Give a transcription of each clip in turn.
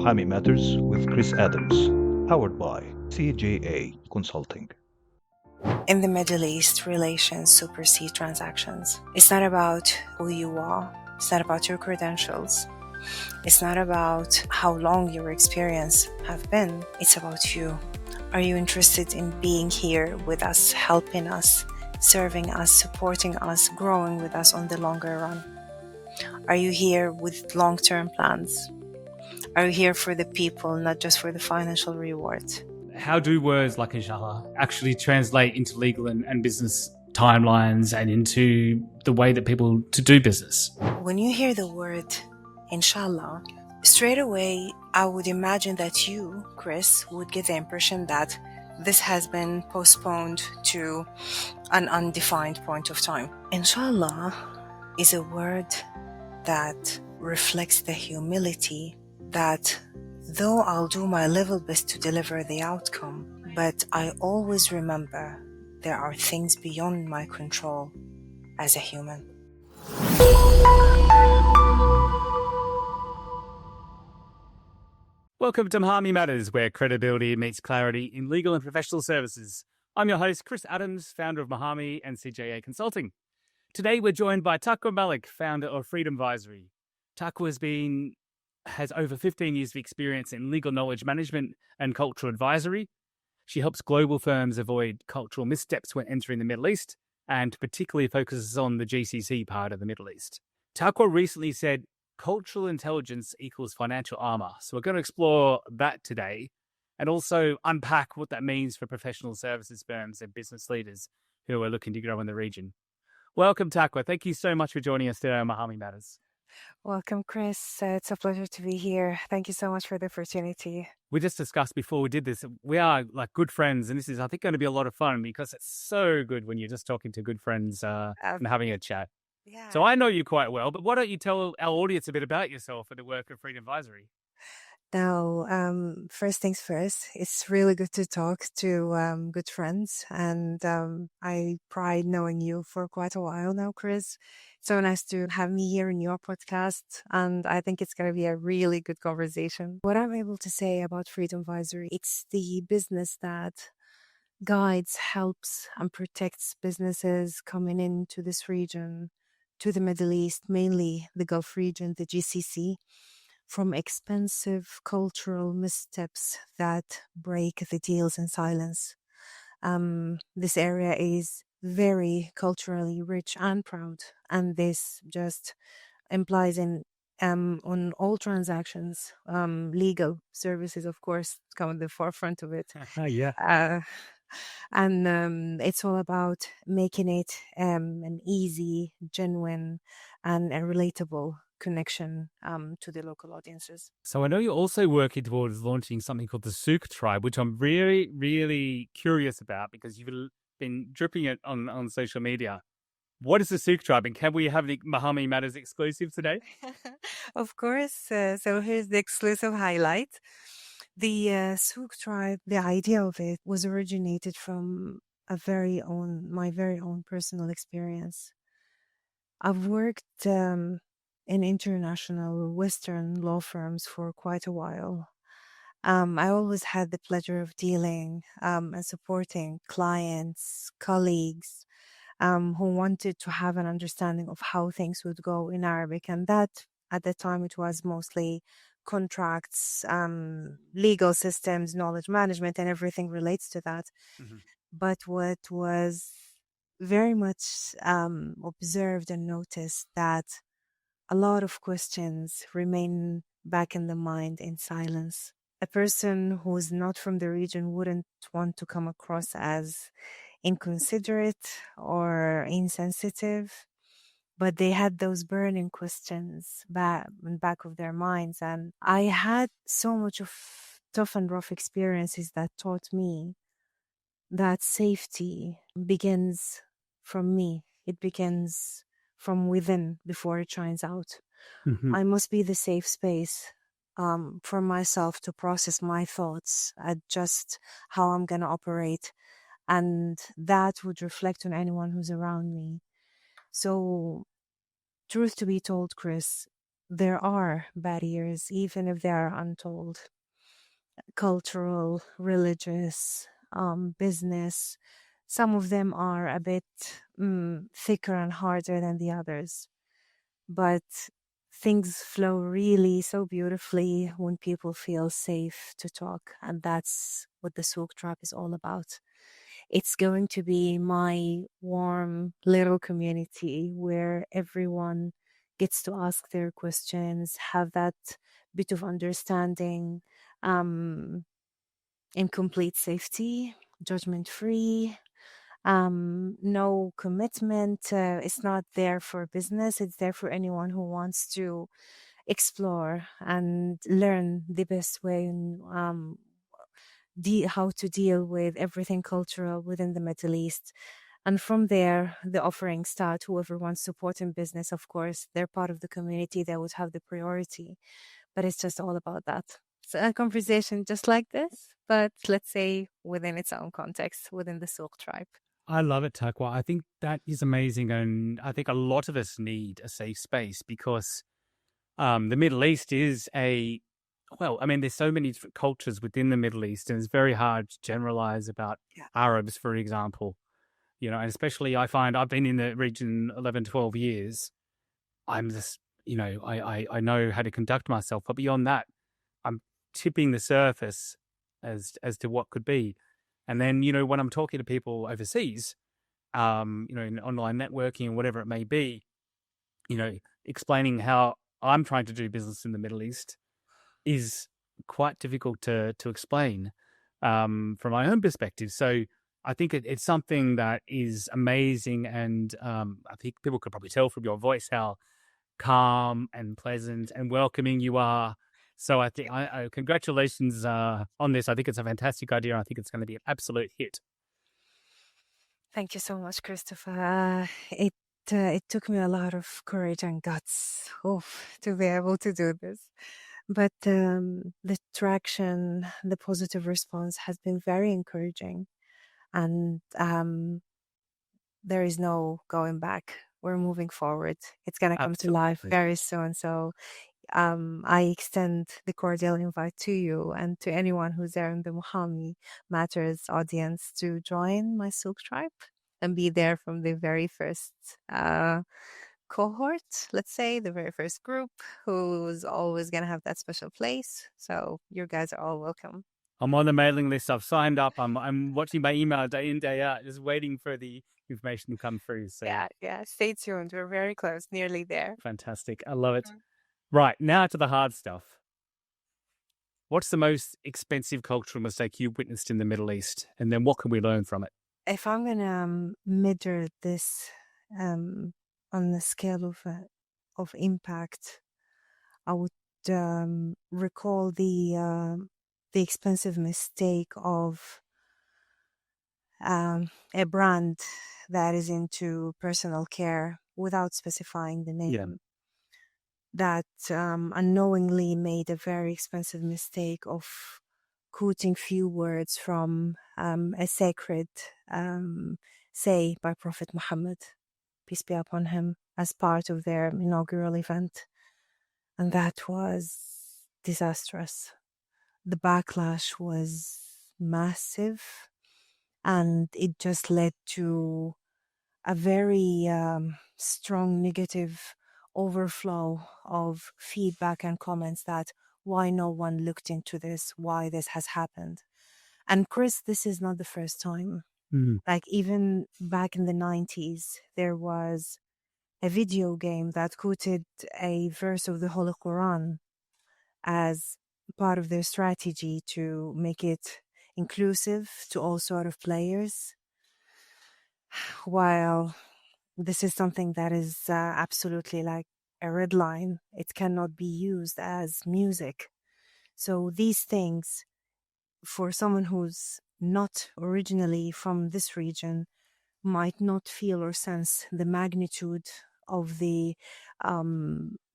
Muhami Matters with Chris Adams, powered by CJA Consulting. In the Middle East, relations supersede transactions. It's not about who you are. It's not about your credentials. It's not about how long your experience have been. It's about you. Are you interested in being here with us, helping us, serving us, supporting us, growing with us on the longer run? Are you here with long-term plans? Are you here for the people, not just for the financial reward? How do words like inshallah actually translate into legal and business timelines and into the way that people to do business? When you hear the word inshallah, straight away I would imagine that you, Chris, would get the impression that this has been postponed to an undefined point of time. Inshallah is a word that reflects the humility that though I'll do my level best to deliver the outcome, but I always remember there are things beyond my control as a human. Welcome to Muhami Matters, where credibility meets clarity in legal and professional services. I'm your host, Chris Adams, founder of Muhami and CJA Consulting. Today, we're joined by Taqua Malik, founder of Freedomvisory. Taqua has over 15 years of experience in legal knowledge management and cultural advisory. She helps global firms avoid cultural missteps when entering the Middle East, and particularly focuses on the GCC part of the Middle East. Taqua recently said, cultural intelligence equals financial armour. So we're going to explore that today and also unpack what that means for professional services firms and business leaders who are looking to grow in the region. Welcome, Taqua. Thank you so much for joining us today on Muhami Matters. Welcome, Chris. It's a pleasure to be here. Thank you so much for the opportunity. We just discussed before we did this, we are like good friends, and this is, I think, going to be a lot of fun because it's so good when you're just talking to good friends and having a chat. Yeah. So I know you quite well, but why don't you tell our audience a bit about yourself and the work of Freedomvisory? Now, first things first, it's really good to talk to good friends, and I pride knowing you for quite a while now, Chris. So nice to have me here in your podcast, and I think it's going to be a really good conversation. What I'm able to say about Freedomvisory, it's the business that guides, helps, and protects businesses coming into this region, to the Middle East, mainly the Gulf region, the GCC, from expensive cultural missteps that break the deals in silence. This area is very culturally rich and proud, and this just implies in on all transactions, legal services, of course, come at the forefront of it. Yeah. And it's all about making it an easy, genuine, and a relatable connection to the local audiences. So I know you're also working towards launching something called the Souk Tribe, which I'm really, really curious about because you've been dripping it on social media. What is the Souk Tribe, and can we have the Muhami Matters exclusive today? Of course. So here's the exclusive highlight. The Souk Tribe, the idea of it was originated from my very own personal experience. I've worked in international Western law firms for quite a while. I always had the pleasure of dealing and supporting clients, colleagues who wanted to have an understanding of how things would go in Arabic. And that, at the time, it was mostly contracts, legal systems, knowledge management, and everything relates to that. Mm-hmm. But what was very much observed and noticed that a lot of questions remain back in the mind in silence. A person who is not from the region wouldn't want to come across as inconsiderate or insensitive, but they had those burning questions in the back of their minds. And I had so much of tough and rough experiences that taught me that safety begins from me. It begins from within before it shines out. Mm-hmm. I must be the safe space for myself to process my thoughts, adjust how I'm going to operate, and that would reflect on anyone who's around me. So, truth to be told, Chris, there are barriers, even if they are untold. Cultural, religious, business. Some of them are a bit thicker and harder than the others, but things flow really so beautifully when people feel safe to talk. And that's what the Souk Trap is all about. It's going to be my warm little community where everyone gets to ask their questions, have that bit of understanding, in complete safety, judgment free, no commitment. It's not there for business. It's there for anyone who wants to explore and learn the best way and how to deal with everything cultural within the Middle East. And from there, the offerings start. Whoever wants support in business, of course, they're part of the community. They would have the priority. But it's just all about that. So a conversation just like this, but let's say within its own context, within the Souk tribe. I love it, Taqua. I think that is amazing. And I think a lot of us need a safe space because the Middle East is there's so many different cultures within the Middle East, and it's very hard to generalize about Arabs, for example. And especially I find I've been in the region 11, 12 years. I'm just, I know how to conduct myself. But beyond that, I'm tipping the surface as to what could be. And then, when I'm talking to people overseas, in online networking or whatever it may be, explaining how I'm trying to do business in the Middle East is quite difficult to explain from my own perspective. So I think it's something that is amazing. And I think people could probably tell from your voice how calm and pleasant and welcoming you are. So I think congratulations on this. I think it's a fantastic idea. I think it's going to be an absolute hit. Thank you so much, Christopher. It took me a lot of courage and guts to be able to do this. But the traction, the positive response has been very encouraging. And there is no going back. We're moving forward. It's going to come to life very soon. So I extend the cordial invite to you and to anyone who's there in the Muhami Matters audience to join my Souk tribe and be there from the very first cohort, let's say, the very first group who's always going to have that special place. So you guys are all welcome. I'm on the mailing list. I've signed up. I'm watching my email day in, day out, just waiting for the information to come through. So yeah. Stay tuned. We're very close, nearly there. Fantastic. I love it. Right, now to the hard stuff. What's the most expensive cultural mistake you've witnessed in the Middle East? And then what can we learn from it? If I'm going to measure this on the scale of impact, I would recall the expensive mistake of a brand that is into personal care without specifying the name. That unknowingly made a very expensive mistake of quoting few words from a sacred say by Prophet Muhammad, peace be upon him, as part of their inaugural event. And that was disastrous. The backlash was massive, and it just led to a very strong negative overflow of feedback and comments that why no one looked into this, why this has happened. And Chris, this is not the first time. Like even back in the 90s, there was a video game that quoted a verse of the Holy Quran as part of their strategy to make it inclusive to all sort of players. While this is something that is absolutely like a red line, it cannot be used as music. So these things, for someone who's not originally from this region, might not feel or sense the magnitude of the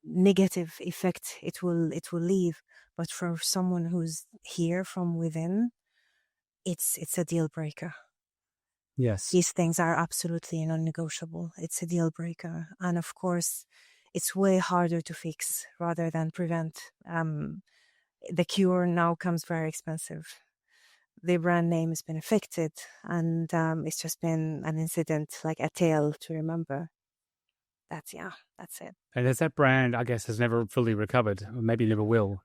negative effect it will leave. But for someone who's here from within, it's a deal breaker. Yes. These things are absolutely non-negotiable. It's a deal breaker. And of course, it's way harder to fix rather than prevent. The cure now comes very expensive. The brand name has been affected, and it's just been an incident, like a tale to remember. That's it. And as that brand, I guess, has never fully recovered, or maybe never will.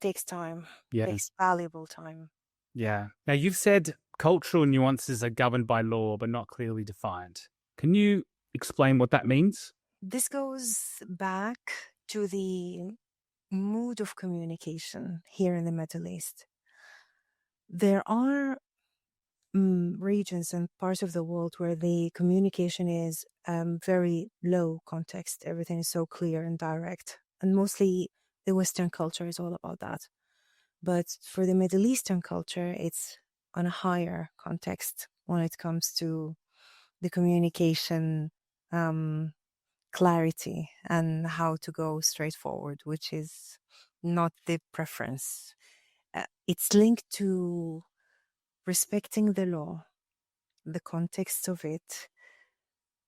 Takes time. Yeah. Takes valuable time. Yeah. Now, you've said cultural nuances are governed by law but not clearly defined. Can you explain what that means? This goes back to the mood of communication here in the Middle East. There are regions and parts of the world where the communication is very low context. Everything is so clear and direct. And mostly the Western culture is all about that. But for the Middle Eastern culture, it's on a higher context when it comes to the communication clarity and how to go straight forward, which is not the preference. It's linked to respecting the law, the context of it,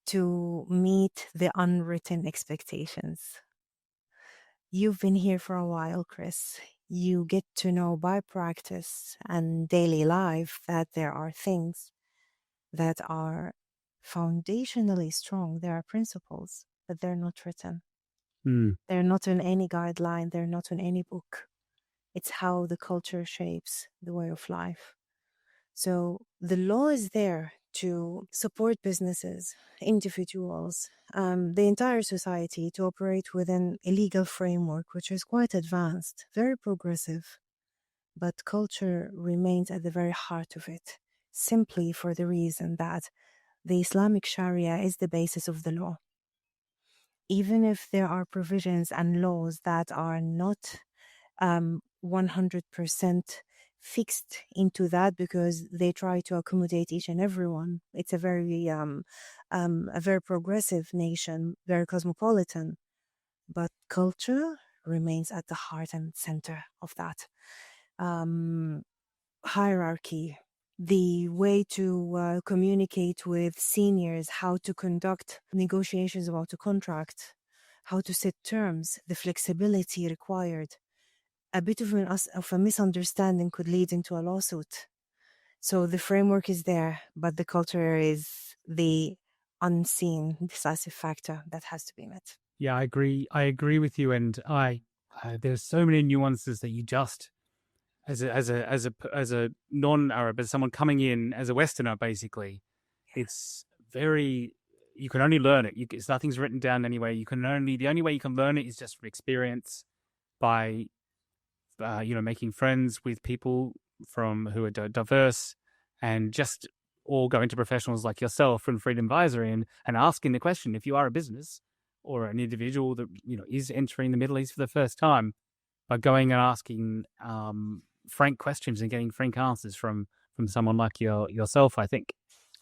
to meet the unwritten expectations. You've been here for a while, Chris. You get to know by practice and daily life that there are things that are foundationally strong. There are principles, but they're not written. They're not in any guideline. They're not in any book. It's how the culture shapes the way of life. So the law is there to support businesses, individuals, the entire society to operate within a legal framework which is quite advanced, very progressive. But culture remains at the very heart of it, simply for the reason that the Islamic Sharia is the basis of the law. Even if there are provisions and laws that are not 100% fixed into that because they try to accommodate each and everyone. It's a very progressive nation, very cosmopolitan, but culture remains at the heart and center of that. Hierarchy, the way to communicate with seniors, how to conduct negotiations about a contract, how to set terms, the flexibility required. A bit of a misunderstanding could lead into a lawsuit. So the framework is there, but the culture is the unseen decisive factor that has to be met. Yeah, I agree. I agree with you, and there's so many nuances that you just, as a non-Arab, as someone coming in as a Westerner, basically, it's very. You can only learn it. Nothing's written down anyway. The only way you can learn it is just from experience, by making friends with people who are diverse, and just all going to professionals like yourself from Freedomvisory and asking the question, if you are a business or an individual that is entering the Middle East for the first time, by going and asking frank questions and getting frank answers from someone like yourself, I think.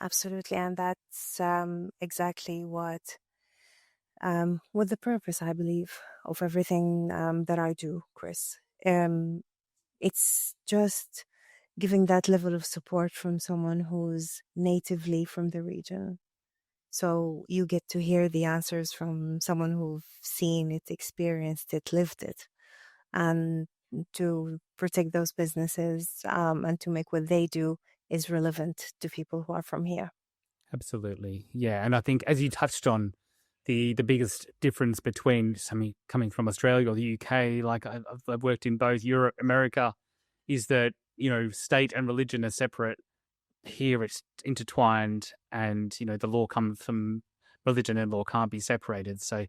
Absolutely, and that's exactly what the purpose, I believe, of everything that I do, Chris. It's just giving that level of support from someone who's natively from the region. So you get to hear the answers from someone who've seen it, experienced it, lived it, and to protect those businesses and to make what they do is relevant to people who are from here. Absolutely. Yeah. And I think, as you touched on, the biggest difference between somebody coming from Australia or the UK, like I've worked in both Europe, America, is that, state and religion are separate. Here it's intertwined, and, the law comes from religion, and law can't be separated. So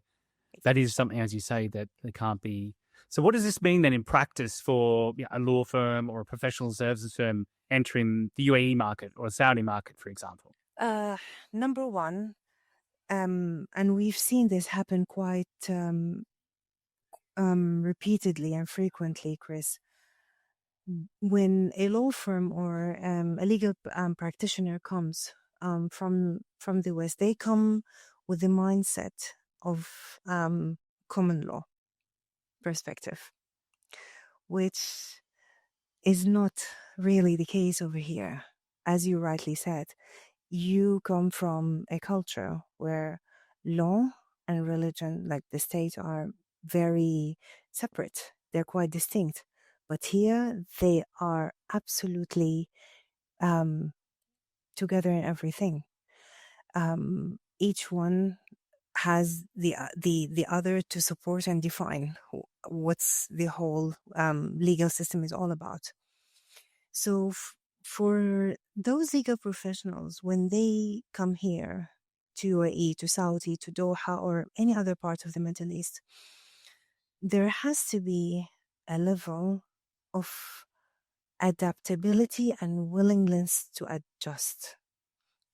that is something, as you say, that they can't be. So what does this mean then in practice for a law firm or a professional services firm entering the UAE market or a Saudi market, for example? Number one, and we've seen this happen quite repeatedly and frequently, Chris. When a law firm or a legal practitioner comes from the West, they come with the mindset of common law perspective, which is not really the case over here. As you rightly said, you come from a culture where law and religion, like the state, are very separate. They're quite distinct. But here they are absolutely together in everything. Each one has the other to support and define what's the whole legal system is all about. So for those legal professionals, when they come here to UAE, to Saudi, to Doha, or any other part of the Middle East, there has to be a level of adaptability and willingness to adjust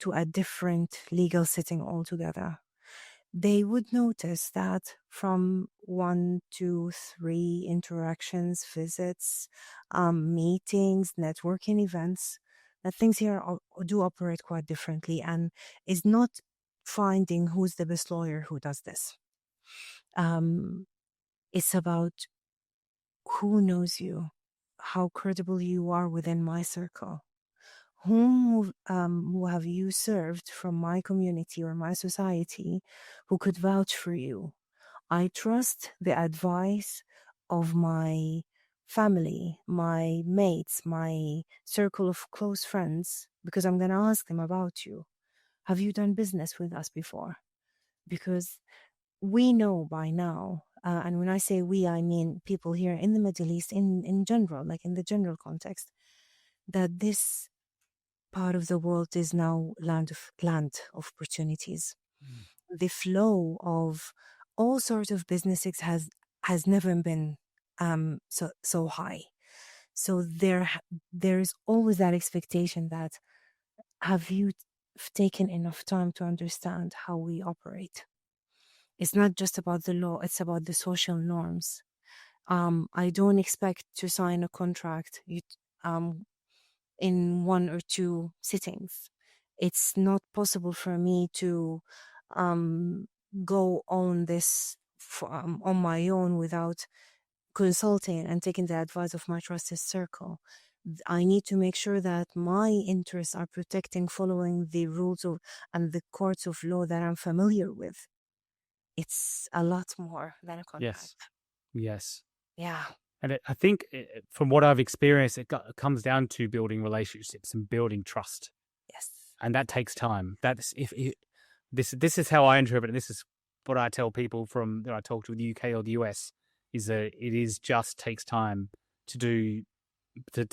to a different legal setting altogether. They would notice that from 1, 2, 3 interactions, visits, meetings, networking events, that things here do operate quite differently, and is not finding who's the best lawyer who does this. It's about who knows you, how credible you are within my circle. Who have you served from my community or my society who could vouch for you? I trust the advice of my family, my mates, my circle of close friends, because I'm going to ask them about you. Have you done business with us before? Because we know by now, and when I say we, I mean people here in the Middle East in general, like in the general context, that this part of the world is now land of opportunities. The flow of all sorts of businesses has never been so high. So there's always that expectation that have you taken enough time to understand how we operate? It's not just about the law; it's about the social norms. I don't expect to sign a contract in 1 or 2 sittings. It's not possible for me to go on this on my own without consulting and taking the advice of my trusted circle. I need to make sure that my interests are protecting, following the rules of and the courts of law that I'm familiar with. It's a lot more than a contract. Yes. Yeah. And I think from what I've experienced, it comes down to building relationships and building trust. Yes. And that takes time. That's this is how I interpret it. This is what I tell people that I talk to in the UK or the US, is that it just takes time to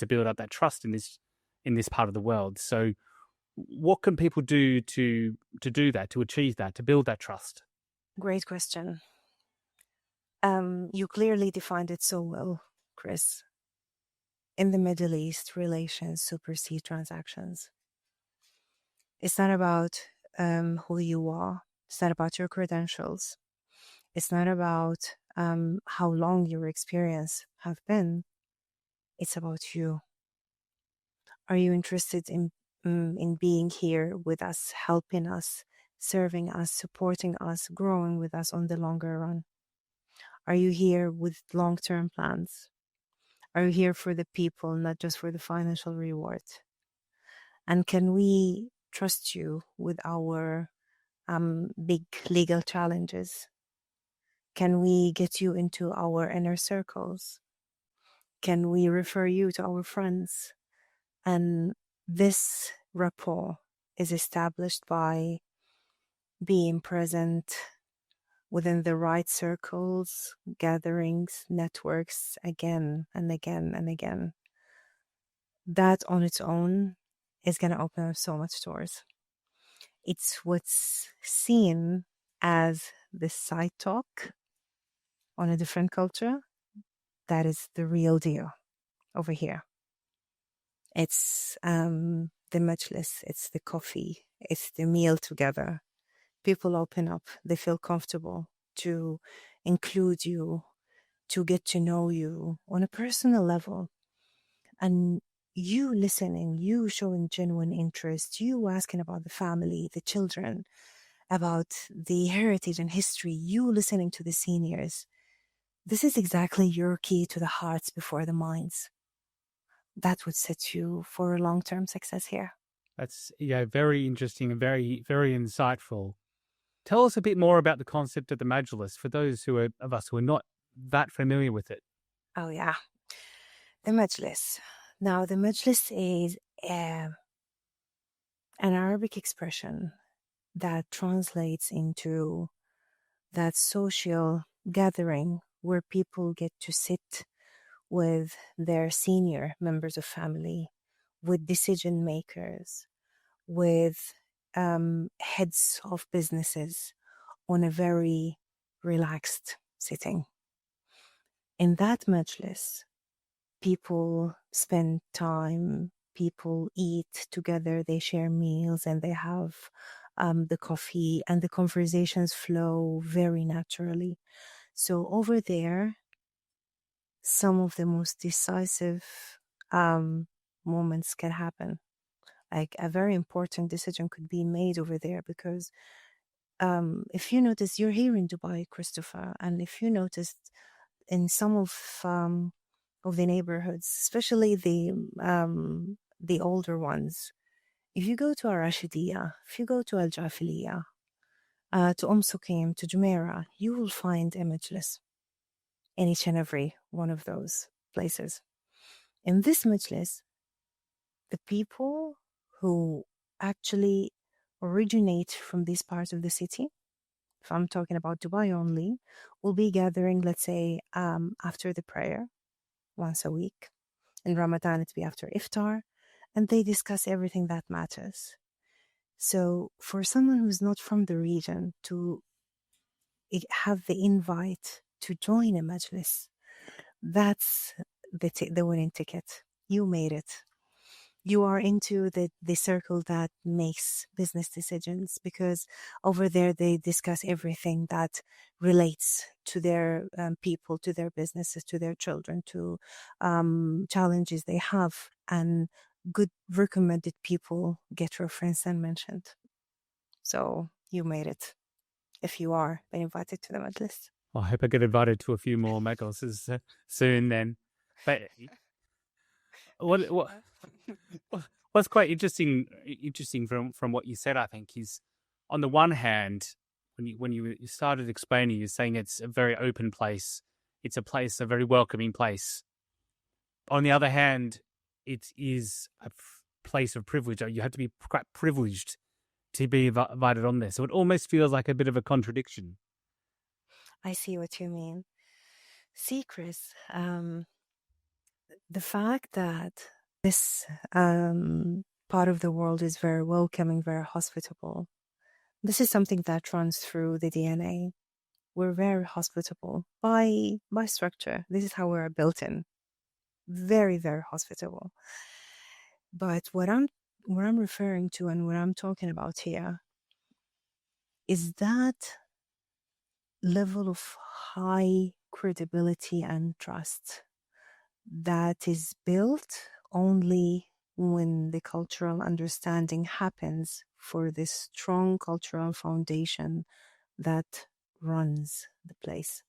build up that trust in this part of the world. So what can people do to do that, to achieve that, to build that trust? Great question. You clearly defined it so well, Chris. In the Middle East, relations supersede transactions. It's not about who you are. It's not about your credentials. It's not about how long your experience have been. It's about you. Are you interested in being here with us, helping us, serving us, supporting us, growing with us on the longer run? Are you here with long-term plans? Are you here for the people, not just for the financial reward? And can we trust you with our big legal challenges? Can we get you into our inner circles? Can we refer you to our friends? And this rapport is established by being present within the right circles, gatherings, networks, again and again and again. That on its own is going to open up so much doors. It's what's seen as the side talk on a different culture that is the real deal over here. It's the majlis, it's the coffee, it's the meal together. People open up, they feel comfortable to include you, to get to know you on a personal level. And you listening, you showing genuine interest, you asking about the family, the children, about the heritage and history, you listening to the seniors. This is exactly your key to the hearts before the minds. That would set you for long-term success here. That's very interesting and very, very insightful. Tell us a bit more about the concept of the Majlis for those of us who are not that familiar with it. Oh, yeah. The Majlis. Now, the Majlis is an Arabic expression that translates into that social gathering where people get to sit with their senior members of family, with decision makers, with heads of businesses on a very relaxed sitting. In that majlis, people spend time, people eat together, they share meals, and they have the coffee, and the conversations flow very naturally. So over there, some of the most decisive moments can happen. Like a very important decision could be made over there because if you notice, you're here in Dubai, Christopher, and if you noticed in some of the neighborhoods, especially the older ones, if you go to Al-Rashidiyah, if you go to Al-Jafiliyah, to Suqeim, to Jumeirah, you will find a majlis in each and every one of those places. In this majlis, the people who actually originate from these parts of the city, if I'm talking about Dubai only, will be gathering, let's say, after the prayer once a week. In Ramadan, it'll be after iftar, and they discuss everything that matters. So for someone who's not from the region to have the invite to join a majlis, that's the winning ticket. You made it. You are into the circle that makes business decisions, because over there they discuss everything that relates to their people, to their businesses, to their children, to challenges they have, and good recommended people get referenced and mentioned. So you made it if you are been invited to the majlis. Well, I hope I get invited to a few more majlises soon then. But what's quite interesting from what you said, I think, is on the one hand, when you started explaining, you're saying it's a very open place. It's a very welcoming place. On the other hand, it is a place of privilege. You have to be quite privileged to be invited on there. So it almost feels like a bit of a contradiction. I see what you mean. See, Chris, the fact that this part of the world is very welcoming, very hospitable, this is something that runs through the DNA. We're very hospitable by structure. This is how we're built in. Very, very hospitable. But what I'm referring to and what I'm talking about here is that level of high credibility and trust that is built only when the cultural understanding happens for this strong cultural foundation that runs the place.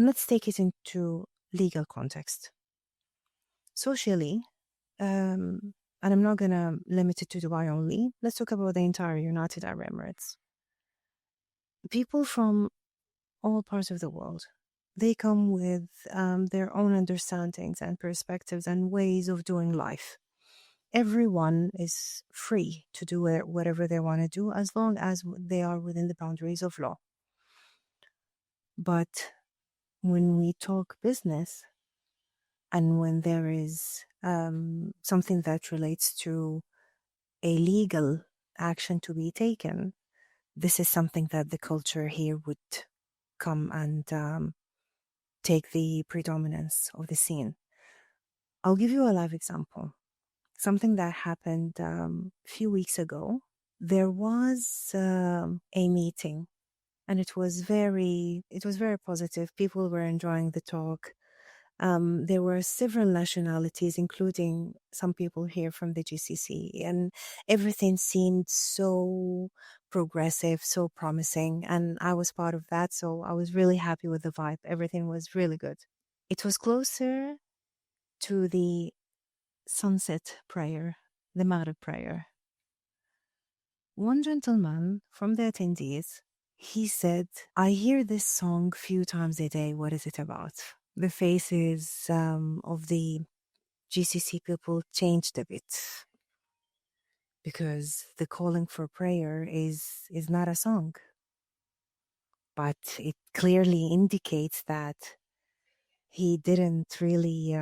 Let's take it into legal context. Socially, and I'm not going to limit it to Dubai only, let's talk about the entire United Arab Emirates. People from all parts of the world, they come with their own understandings and perspectives and ways of doing life. Everyone is free to do whatever they want to do as long as they are within the boundaries of law. But when we talk business, and when there is something that relates to a legal action to be taken, this is something that the culture here would come and take the predominance of the scene. I'll give you a live example. Something that happened a few weeks ago. There was a meeting, and it was very positive. People were enjoying the talk. There were several nationalities, including some people here from the GCC, and everything seemed so progressive, so promising, and I was part of that, so I was really happy with the vibe. Everything was really good. It was closer to the sunset prayer, the Maghrib prayer. One gentleman from the attendees, he said, I hear this song few times a day. What is it about? The faces of the GCC people changed a bit because the calling for prayer is not a song, but it clearly indicates that he didn't really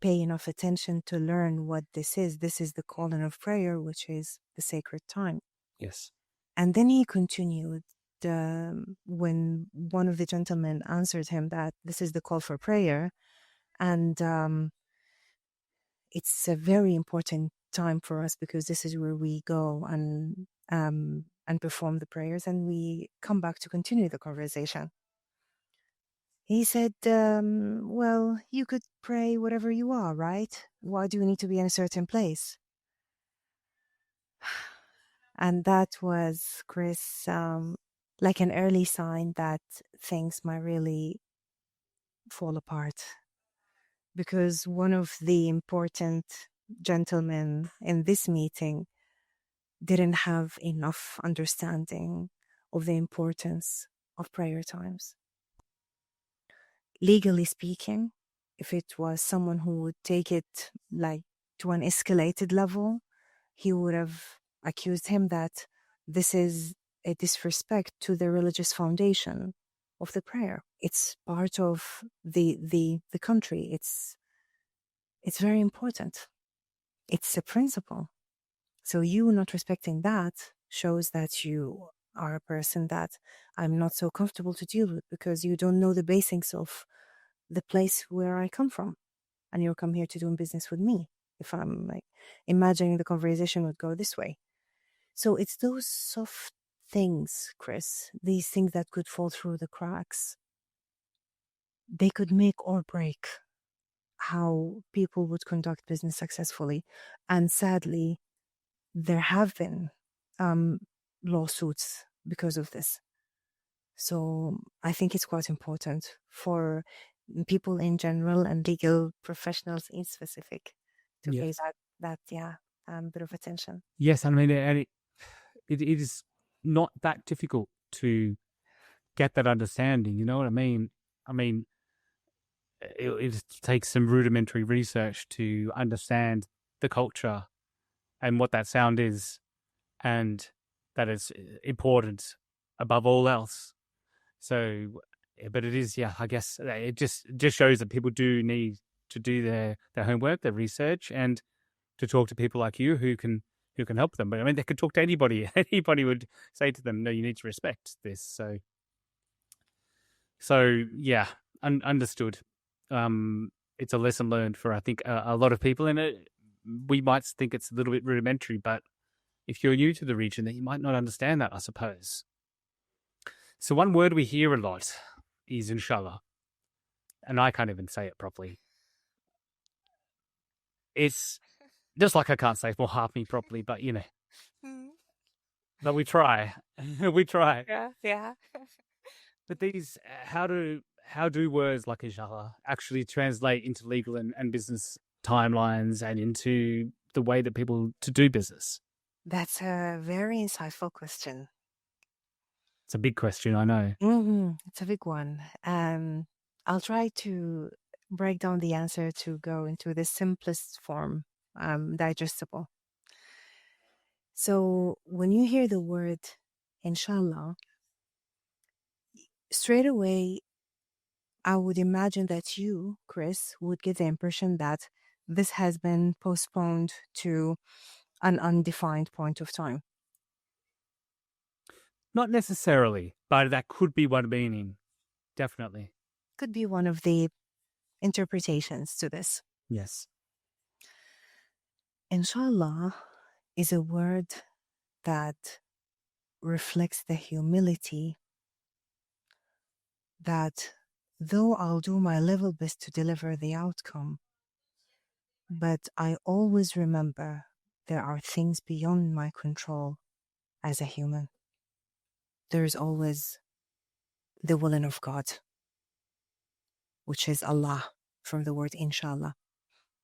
pay enough attention to learn what this is. This is the calling of prayer, which is the sacred time. Yes. And then he continued when one of the gentlemen answered him that this is the call for prayer, and it's a very important time for us because this is where we go and perform the prayers, and we come back to continue the conversation. He said, well, you could pray whatever you are, right? Why do you need to be in a certain place? And that was, Chris, like an early sign that things might really fall apart. Because one of the important gentlemen in this meeting didn't have enough understanding of the importance of prayer times. Legally speaking, if it was someone who would take it like to an escalated level, he would have accused him that this is a disrespect to the religious foundation of the prayer. It's part of the country. It's very important. It's a principle. So you not respecting that shows that you are a person that I'm not so comfortable to deal with because you don't know the basics of the place where I come from. And you'll come here to do business with me. If I'm like imagining the conversation would go this way. So it's those soft things, Chris, these things that could fall through the cracks. They could make or break how people would conduct business successfully. And sadly, there have been lawsuits because of this. So I think it's quite important for people in general and legal professionals in specific to pay that bit of attention. Yes, I mean, and it is not that difficult to get that understanding. You know what I mean? I mean, it takes some rudimentary research to understand the culture and what that sound is, and that it's important above all else. So, but it is, I guess it just shows that people do need to do their homework, their research, and to talk to people like you who can help them. But I mean, they could talk to anybody. Anybody would say to them, "No, you need to respect this." So yeah, understood. It's a lesson learned for I think a lot of people, and we might think it's a little bit rudimentary, but if you're new to the region, then you might not understand that, I suppose. So one word we hear a lot is inshallah, and I can't even say it properly. It's just like I can't say Muhami properly, but you know. But we try. We try. Yeah. But these, how do words like inshallah actually translate into legal and business timelines and into the way that people to do business? That's a very insightful question. It's a big question, I know. It's a big one. I'll try to break down the answer to go into the simplest form, digestible. So when you hear the word inshallah, straight away, I would imagine that you, Chris, would get the impression that this has been postponed to an undefined point of time. Not necessarily, but that could be one meaning. Definitely. Could be one of the interpretations to this. Yes. Inshallah is a word that reflects the humility that though I'll do my level best to deliver the outcome, but I always remember there are things beyond my control as a human. There's always the willing of God, which is Allah, from the word inshallah,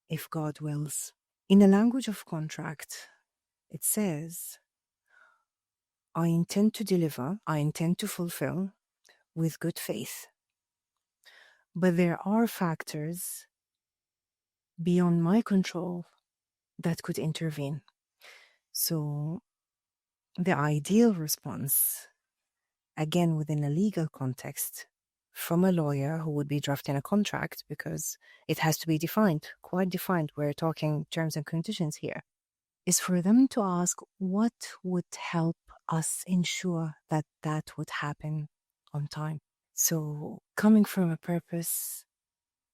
if God wills. In the language of contract, It says, I intend to deliver, I intend to fulfill with good faith. But there are factors beyond my control that could intervene. So the ideal response, again within a legal context, from a lawyer who would be drafting a contract, because it has to be defined, quite defined, we're talking terms and conditions here, is for them to ask what would help us ensure that that would happen on time. So coming from a purpose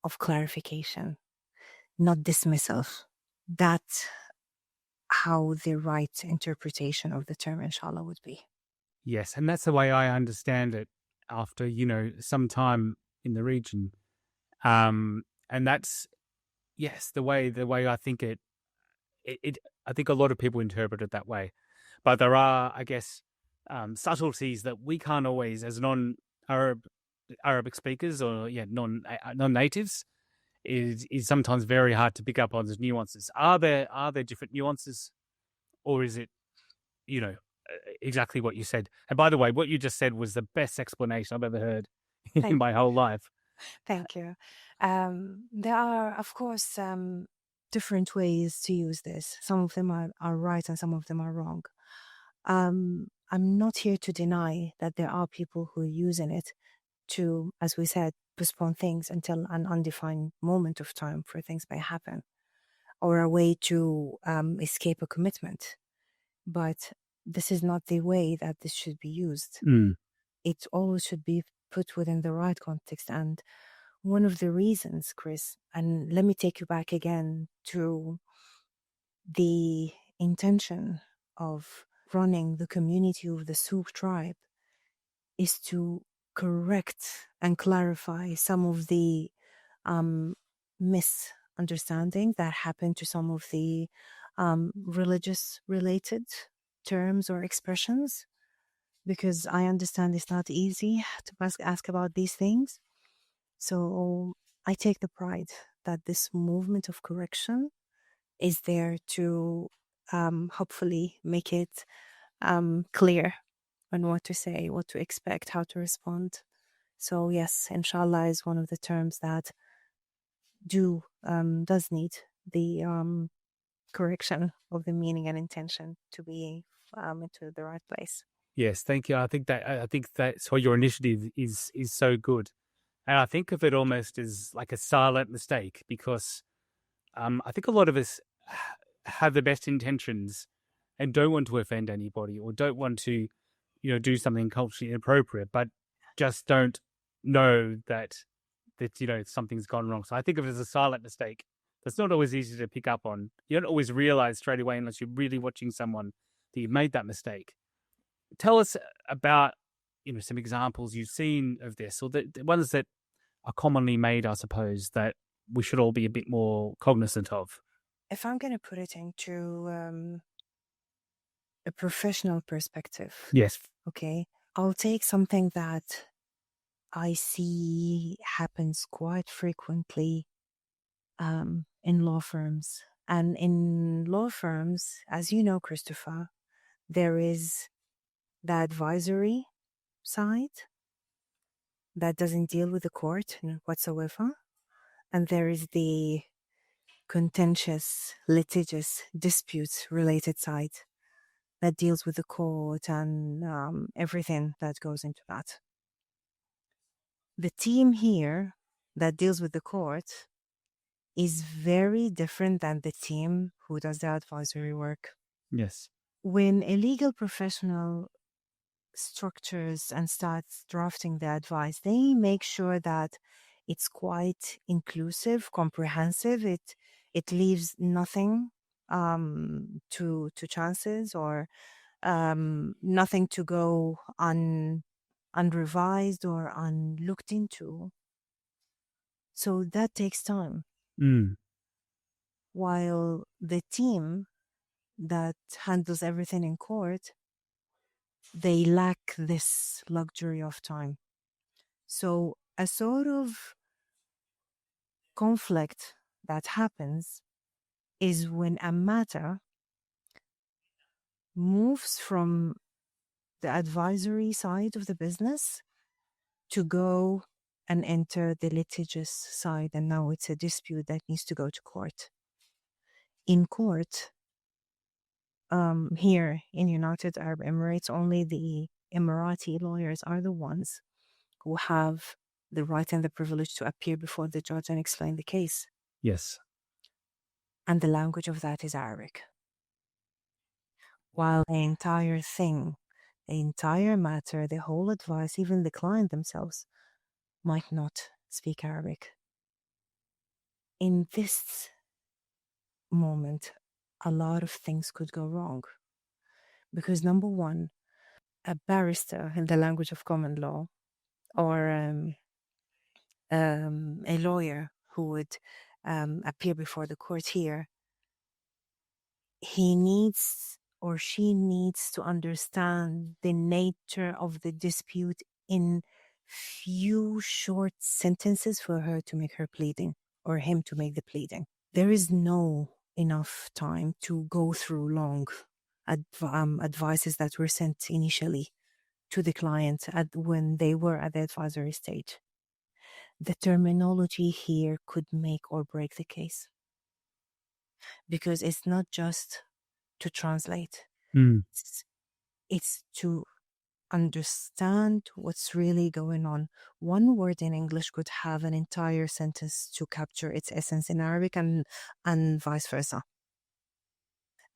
of clarification, not dismissal, that's how the right interpretation of the term inshallah would be. Yes, and that's the way I understand it after, some time in the region. And that's, yes, the way I think it I think a lot of people interpret it that way. But there are, I guess, subtleties that we can't always, as Arabic speakers or non-natives, is sometimes very hard to pick up on the nuances. Are there different nuances, or is it, exactly what you said? And by the way, what you just said was the best explanation I've ever heard in my whole life. Thank you. There are, of course, different ways to use this. Some of them are right and some of them are wrong. I'm not here to deny that there are people who are using it to, as we said, postpone things until an undefined moment of time for things may happen, or a way to escape a commitment. But this is not the way that this should be used. It always should be put within the right context. And one of the reasons, Chris, and let me take you back again to the intention of running the community of the Souk tribe, is to correct and clarify some of the misunderstanding that happened to some of the religious related terms or expressions, because I understand it's not easy to ask about these things. So I take the pride that this movement of correction is there to hopefully make it clear on what to say, what to expect, how to respond. So yes, inshallah is one of the terms that does need the correction of the meaning and intention to be into the right place. Yes, thank you. I think that's why your initiative is so good. And I think of it almost as like a silent mistake, because I think a lot of us have the best intentions and don't want to offend anybody, or don't want to, do something culturally inappropriate, but just don't know that something's gone wrong. So I think of it as a silent mistake. That's not always easy to pick up on. You don't always realize straight away unless you're really watching someone that you've made that mistake. Tell us about, some examples you've seen of this, or the ones that are commonly made, I suppose, that we should all be a bit more cognizant of. If I'm going to put it into a professional perspective, yes, okay, I'll take something that I see happens quite frequently in law firms. And in law firms, as you know, Christopher, there is the advisory side that doesn't deal with the court whatsoever. And there is the contentious, litigious, disputes related side that deals with the court and everything that goes into that. The team here that deals with the court is very different than the team who does the advisory work. Yes. When a legal professional structures and starts drafting the advice, they make sure that it's quite inclusive, comprehensive. It leaves nothing to chances, or nothing to go unrevised or unlooked into. So that takes time. While the team that handles everything in court, they lack this luxury of time. So a sort of conflict that happens is when a matter moves from the advisory side of the business to go and enter the litigious side, and now it's a dispute that needs to go to court. In court, here in United Arab Emirates, only the Emirati lawyers are the ones who have the right and the privilege to appear before the judge and explain the case. Yes. And the language of that is Arabic. While the entire thing, the entire matter, the whole advice, even the client themselves might not speak Arabic. In this moment, a lot of things could go wrong. Because number one, a barrister in the language of common law, or a lawyer who would appear before the court here, he needs or she needs to understand the nature of the dispute in few short sentences for her to make her pleading or him to make the pleading. There is no enough time to go through long advices that were sent initially to the client when they were at the advisory stage. The terminology here could make or break the case, because it's not just to translate. It's to understand what's really going on. One word in English could have an entire sentence to capture its essence in Arabic, and vice versa.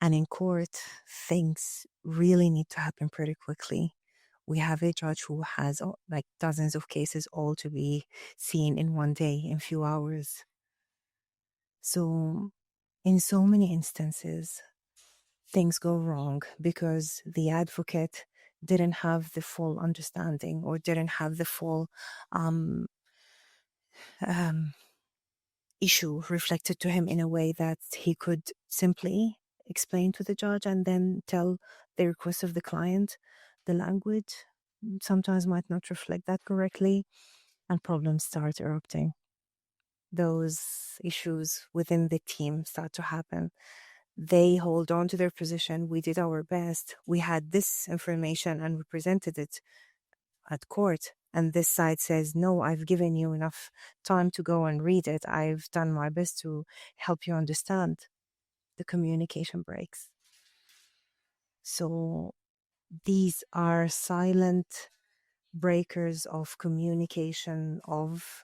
And in court, things really need to happen pretty quickly. We have a judge who has like dozens of cases all to be seen in one day, in few hours. So in so many instances, things go wrong because the advocate didn't have the full understanding or didn't have the full issue reflected to him in a way that he could simply explain to the judge and then tell the request of the client. The language sometimes might not reflect that correctly, and problems start erupting. Those issues within the team start to happen. They hold on to their position. We did our best. We had this information and we presented it at court. And this side says, no, I've given you enough time to go and read it. I've done my best to help you understand. The communication breaks. So these are silent breakers of communication, of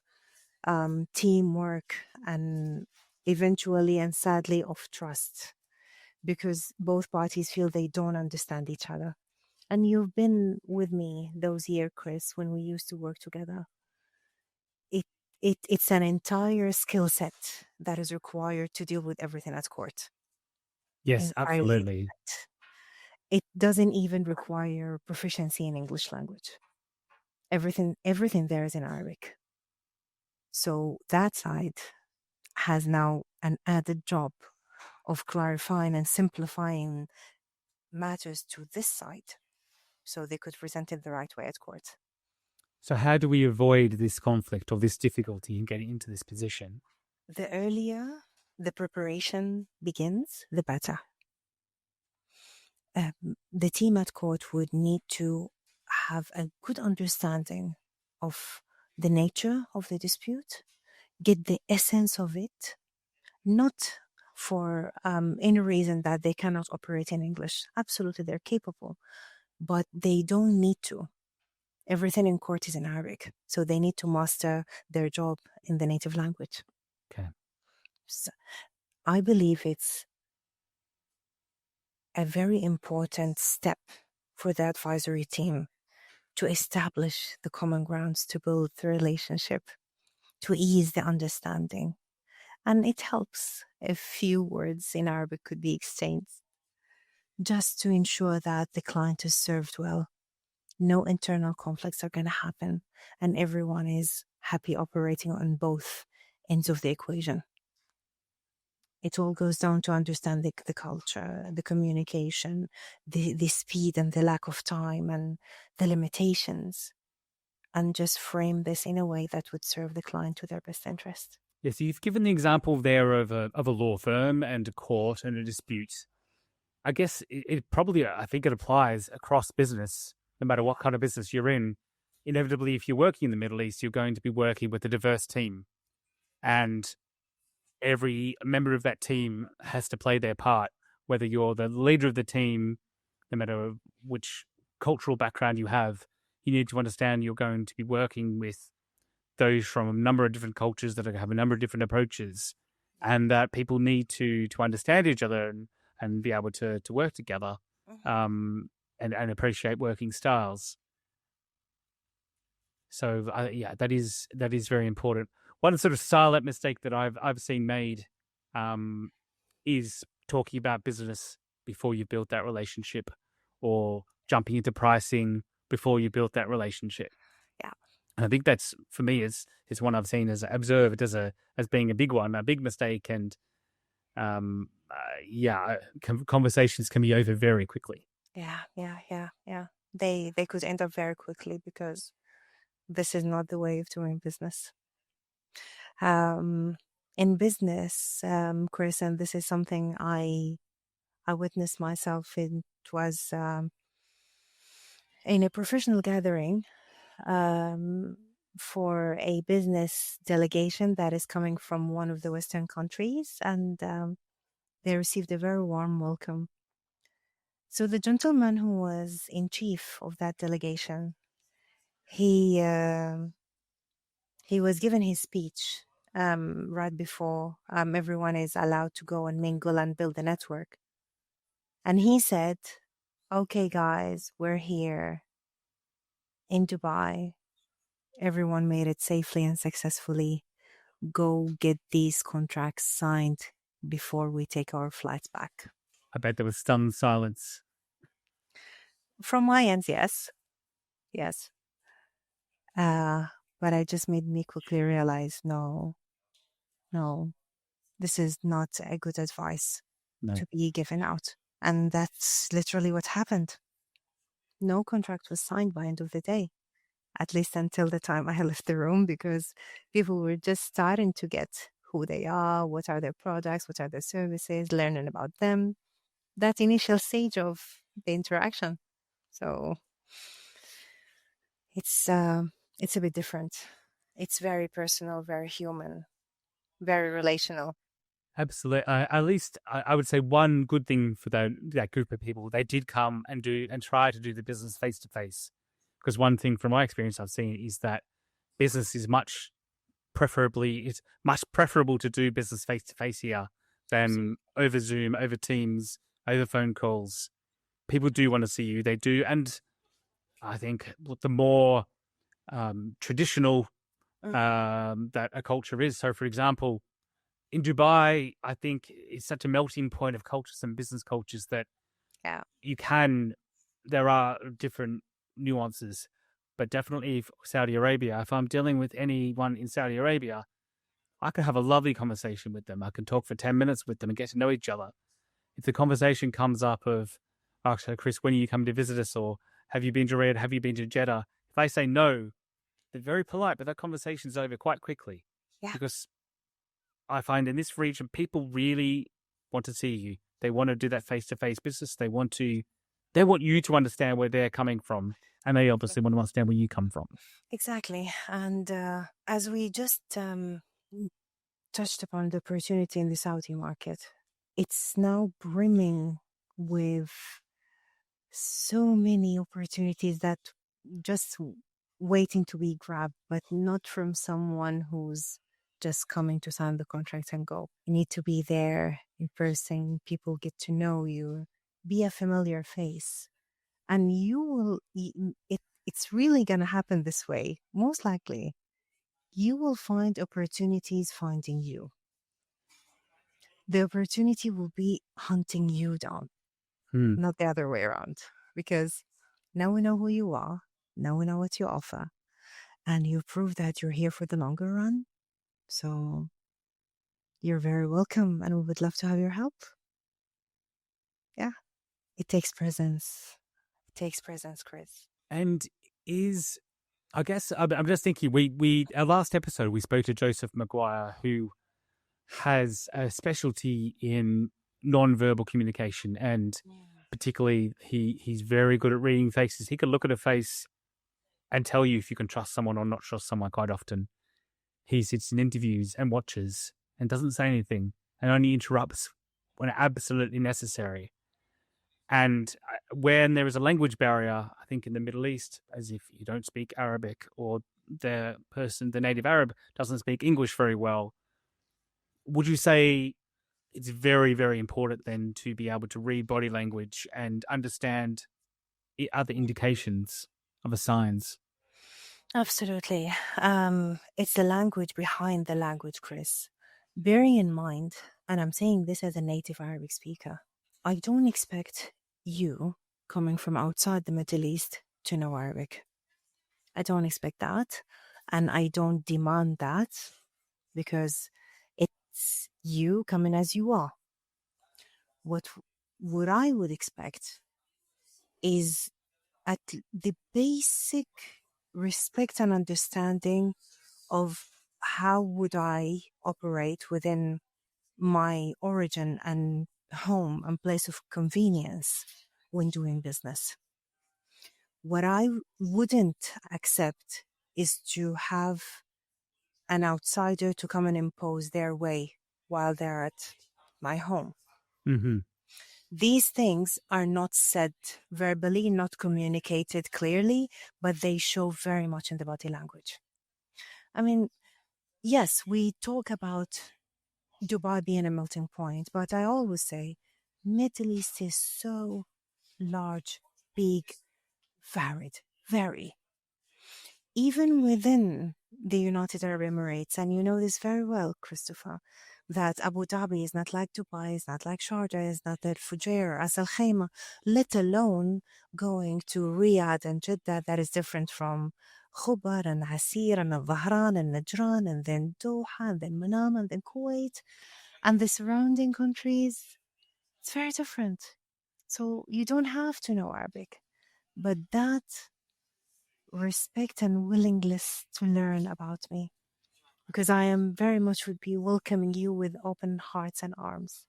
teamwork, and eventually and sadly of trust, because both parties feel they don't understand each other. And you've been with me those years, Chris, when we used to work together. It's an entire skill set that is required to deal with everything at court. Yes, absolutely. It doesn't even require proficiency in English language. Everything there is in Arabic. So that side has now an added job of clarifying and simplifying matters to this side so they could present it the right way at court. So how do we avoid this conflict or this difficulty in getting into this position? The earlier the preparation begins, the better. The team at court would need to have a good understanding of the nature of the dispute, get the essence of it, not for any reason that they cannot operate in English. Absolutely, they're capable, but they don't need to. Everything in court is in Arabic, so they need to master their job in the native language. Okay. So I believe it's a very important step for the advisory team to establish the common grounds, to build the relationship, to ease the understanding. And it helps if few words in Arabic could be exchanged, just to ensure that the client is served well. No internal conflicts are going to happen, and everyone is happy operating on both ends of the equation. It all goes down to understand the culture, the communication, the speed and the lack of time and the limitations, and just frame this in a way that would serve the client to their best interest. Yes, you've given the example there of a law firm and a court and a dispute. I guess it probably, I think it applies across business, no matter what kind of business you're in. Inevitably, if you're working in the Middle East, you're going to be working with a diverse team. And every member of that team has to play their part, whether you're the leader of the team, no matter which cultural background you have. You need to understand you're going to be working with those from a number of different cultures that have a number of different approaches, and that people need to understand each other and be able to work together, and appreciate working styles. So that is very important. One sort of silent mistake that I've seen made is talking about business before you build that relationship, or jumping into pricing before you build that relationship. Yeah. And I think that's, for me, is one I've seen as observed as being a big one, a big mistake. And conversations can be over very quickly. Yeah. They could end up very quickly because this is not the way of doing business. In business, Chris, and this is something I witnessed myself in. It was in a professional gathering for a business delegation that is coming from one of the Western countries, and they received a very warm welcome. So the gentleman who was in chief of that delegation, he was given his speech right before everyone is allowed to go and mingle and build a network. And he said, "Okay, guys, we're here in Dubai. Everyone made it safely and successfully. Go get these contracts signed before we take our flights back." I bet there was stunned silence. From my end, yes. But it just made me quickly realize, no, this is not a good advice to be given out. And that's literally what happened. No contract was signed by end of the day, at least until the time I left the room, because people were just starting to get who they are, what are their products, what are their services, learning about them. That initial stage of the interaction. So it's a bit different. It's very personal, very human, very relational. Absolutely. At least I would say one good thing for that group of people, they did come and try to do the business face to face. Because one thing from my experience I've seen is that business is much preferable to do business face to face here than over Zoom, over Teams, over phone calls. People do want to see you. They do. And I think the more traditional that a culture is. So, for example, in Dubai, I think it's such a melting point of cultures and business cultures that there are different nuances. But definitely Saudi Arabia, if I'm dealing with anyone in Saudi Arabia, I could have a lovely conversation with them. I can talk for 10 minutes with them and get to know each other. If the conversation comes up of, "Oh, so Chris, when are you coming to visit us?" or "Have you been to Riyadh? Have you been to Jeddah?" If they say no, they're very polite, but that conversation's over quite quickly. Yeah. Because I find in this region, people really want to see you. They want to do that face-to-face business. They want you to understand where they're coming from. And they obviously want to understand where you come from. Exactly. And as we just touched upon the opportunity in the Saudi market, it's now brimming with so many opportunities that just waiting to be grabbed, but not from someone who's just coming to sign the contract and go. You need to be there in person. People get to know you, be a familiar face. And it's really going to happen this way. Most likely, you will find opportunities finding you. The opportunity will be hunting you down, not the other way around. Because now we know who you are. Now we know what you offer. And you prove that you're here for the longer run. So you're very welcome, and we would love to have your help. Yeah. It takes presence. It takes presence, Chris. And I guess I'm just thinking, our last episode, we spoke to Joseph Maguire, who has a specialty in non-verbal communication, and particularly he's very good at reading faces. He can look at a face and tell you if you can trust someone or not trust someone quite often. He sits in interviews and watches and doesn't say anything and only interrupts when absolutely necessary. And when there is a language barrier, I think in the Middle East, as if you don't speak Arabic or the native Arab doesn't speak English very well, would you say it's very, very important then to be able to read body language and understand other indications of the signs? Absolutely. It's the language behind the language, Chris. Bearing in mind, and I'm saying this as a native Arabic speaker, I don't expect you coming from outside the Middle East to know Arabic. I don't expect that. And I don't demand that because it's you coming as you are. What I would expect is at the basic respect and understanding of how would I operate within my origin and home and place of convenience when doing business. What I wouldn't accept is to have an outsider to come and impose their way while they're at my home. Mm-hmm. These things are not said verbally, not communicated clearly, but they show very much in the body language. I mean, yes, we talk about Dubai being a melting point, but I always say Middle East is so large, big, varied, very. Even within the United Arab Emirates, and you know this very well, Christopher, that Abu Dhabi is not like Dubai, is not like Sharjah, is not like Fujairah, Ras Al Khaimah, let alone going to Riyadh and Jeddah, that is different from Khubar and Asir and Dhahran and Najran and then Doha and then Manama and then Kuwait and the surrounding countries. It's very different. So you don't have to know Arabic, but that respect and willingness to learn about me, because I am very much would be welcoming you with open hearts and arms,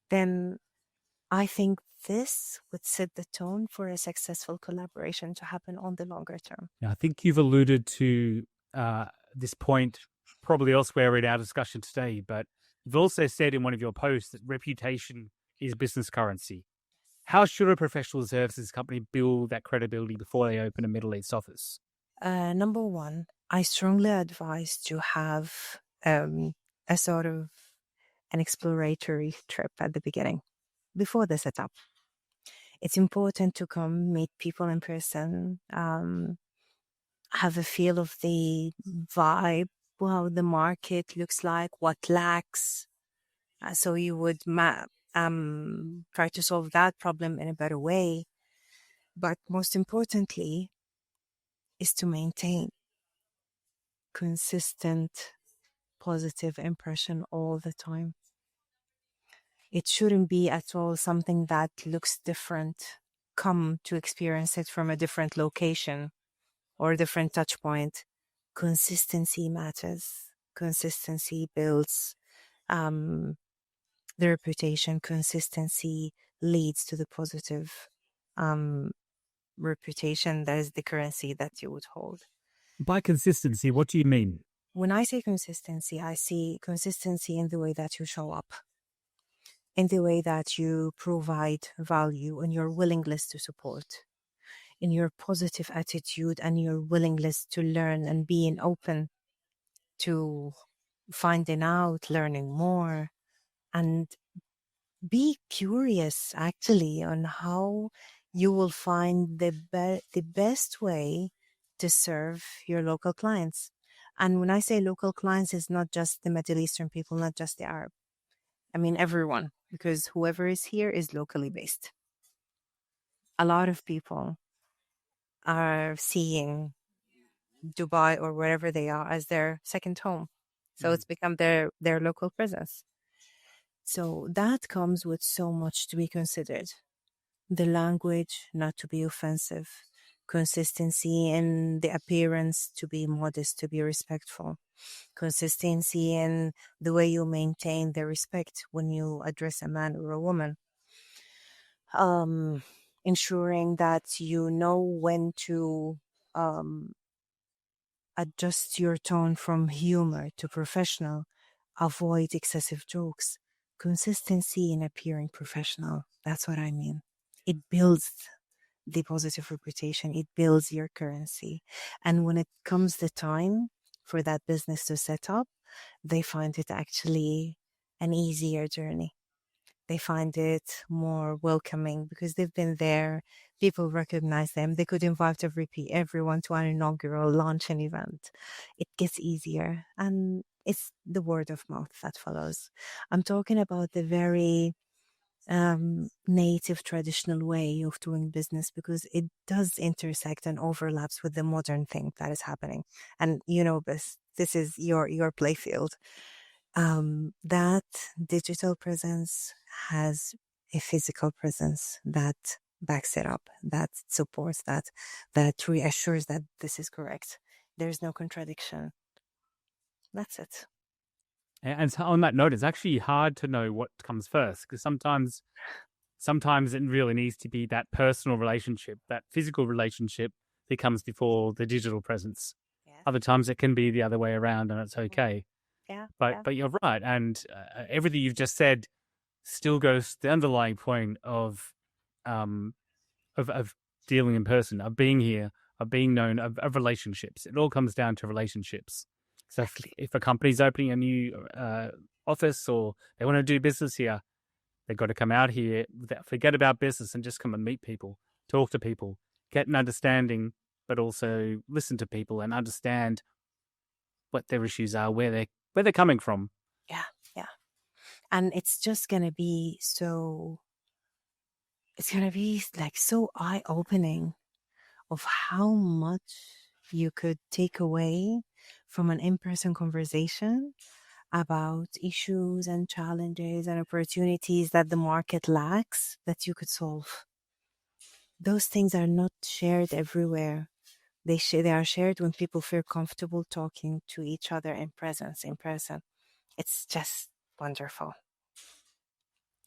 then I think this would set the tone for a successful collaboration to happen on the longer term. I think you've alluded to this point probably elsewhere in our discussion today, but you've also said in one of your posts that reputation is business currency. How should a professional services company build that credibility before they open a Middle East office? Number one, I strongly advise to have a sort of an exploratory trip at the beginning, before the setup. It's important to come meet people in person, have a feel of the vibe, how the market looks like, what lacks. So you would try to solve that problem in a better way. But most importantly is to maintain consistent positive impression all the time. It shouldn't be at all something that looks different. Come to experience it from a different location or a different touch point. Consistency matters. Consistency builds the reputation. Consistency leads to the positive reputation. That is the currency that you would hold. By consistency, what do you mean? When I say consistency, I see consistency in the way that you show up, in the way that you provide value and your willingness to support, in your positive attitude and your willingness to learn and being open to finding out, learning more, and be curious actually on how you will find the best way to serve your local clients. And when I say local clients, it's not just the Middle Eastern people, not just the Arab. I mean everyone, because whoever is here is locally based. A lot of people are seeing Dubai or wherever they are as their second home. So it's become their local presence. So that comes with so much to be considered. The language, not to be offensive. consistency in the appearance, to be modest, to be respectful, consistency in the way you maintain the respect when you address a man or a woman, ensuring that you know when to adjust your tone from humor to professional, avoid excessive jokes, consistency in appearing professional. That's what I mean. It builds the positive reputation, it builds your currency. And when it comes the time for that business to set up, they find it actually an easier journey. They find it more welcoming because they've been there. People recognize them. They could invite everyone to an inaugural launch and event. It gets easier. And it's the word of mouth that follows. I'm talking about the very native traditional way of doing business, because it does intersect and overlaps with the modern thing that is happening. And you know, this is your playfield. That digital presence has a physical presence that backs it up, that supports that reassures that this is correct. There's no contradiction. That's it. And so on that note, it's actually hard to know what comes first, because sometimes it really needs to be that personal relationship, that physical relationship that comes before the digital presence. Yes. Other times it can be the other way around, and it's okay. Yeah. But you're right, and everything you've just said still goes to the underlying point of dealing in person, of being here, of being known, of relationships. It all comes down to relationships. So if a company's opening a new office or they want to do business here, they've got to come out here, forget about business and just come and meet people, talk to people, get an understanding, but also listen to people and understand what their issues are, where they're coming from. Yeah. And it's just going to be like so eye-opening of how much you could take away from an in-person conversation about issues and challenges and opportunities that the market lacks that you could solve. Those things are not shared everywhere. They are shared when people feel comfortable talking to each other in person. It's just wonderful.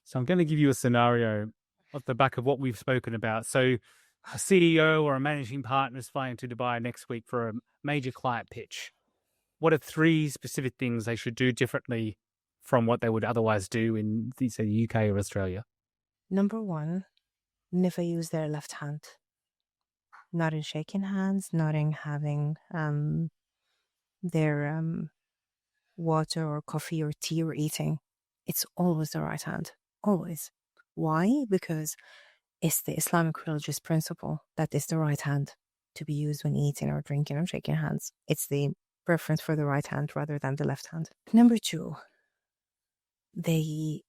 So I'm going to give you a scenario off the back of what we've spoken about. So a CEO or a managing partner is flying to Dubai next week for a major client pitch. What are 3 specific things they should do differently from what they would otherwise do in, say, the UK or Australia? Number 1, never use their left hand. Not in shaking hands, not in having their water or coffee or tea or eating. It's always the right hand. Always. Why? Because it's the Islamic religious principle that is the right hand to be used when eating or drinking or shaking hands. It's the preference for the right hand rather than the left hand. Number 2, they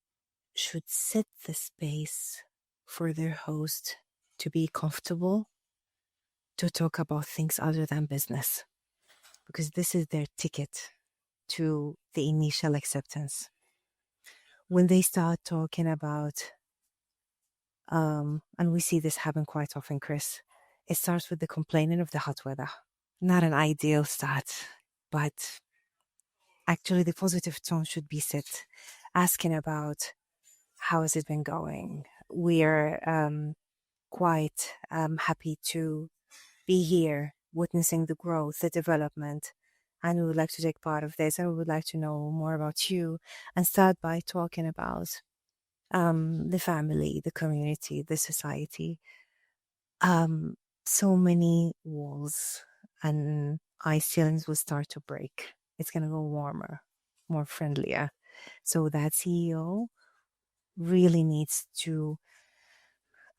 should set the space for their host to be comfortable to talk about things other than business, because this is their ticket to the initial acceptance. When they start talking about, and we see this happen quite often, Chris, it starts with the complaining of the hot weather. Not an ideal start, but actually the positive tone should be set, asking about how has it been going. We're quite happy to be here, witnessing the growth, the development, and we would like to take part of this, and we would like to know more about you, and start by talking about the family, the community, the society. So many walls and ice ceilings will start to break. It's going to go warmer, more friendlier. So that CEO really needs to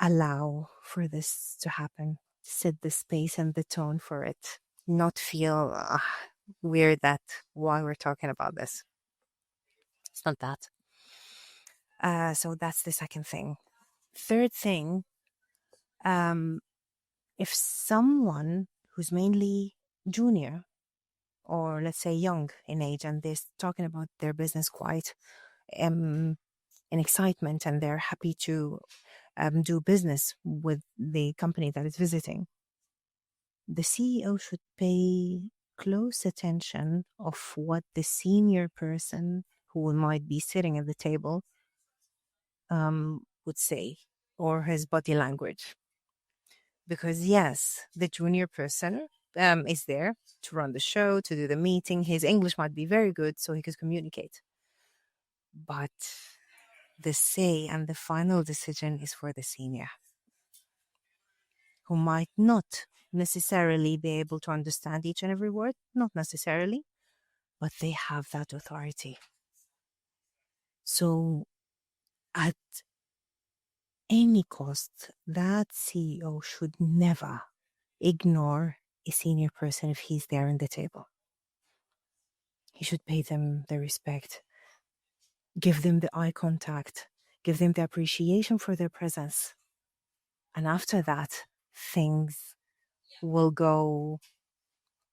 allow for this to happen, set the space and the tone for it, not feel weird that why we're talking about this. It's not that. So that's the second thing. Third thing, if someone who's mainly junior or let's say young in age and they're talking about their business quite in excitement and they're happy to do business with the company that is visiting, the CEO should pay close attention of what the senior person who might be sitting at the table would say, or his body language. Because yes, the junior person is there to run the show, to do the meeting. His English might be very good, so he could communicate. But the say and the final decision is for the senior, who might not necessarily be able to understand each and every word, not necessarily, but they have that authority. So at any cost, that CEO should never ignore a senior person if he's there in the table. He should pay them the respect, give them the eye contact, give them the appreciation for their presence. And after that, things will go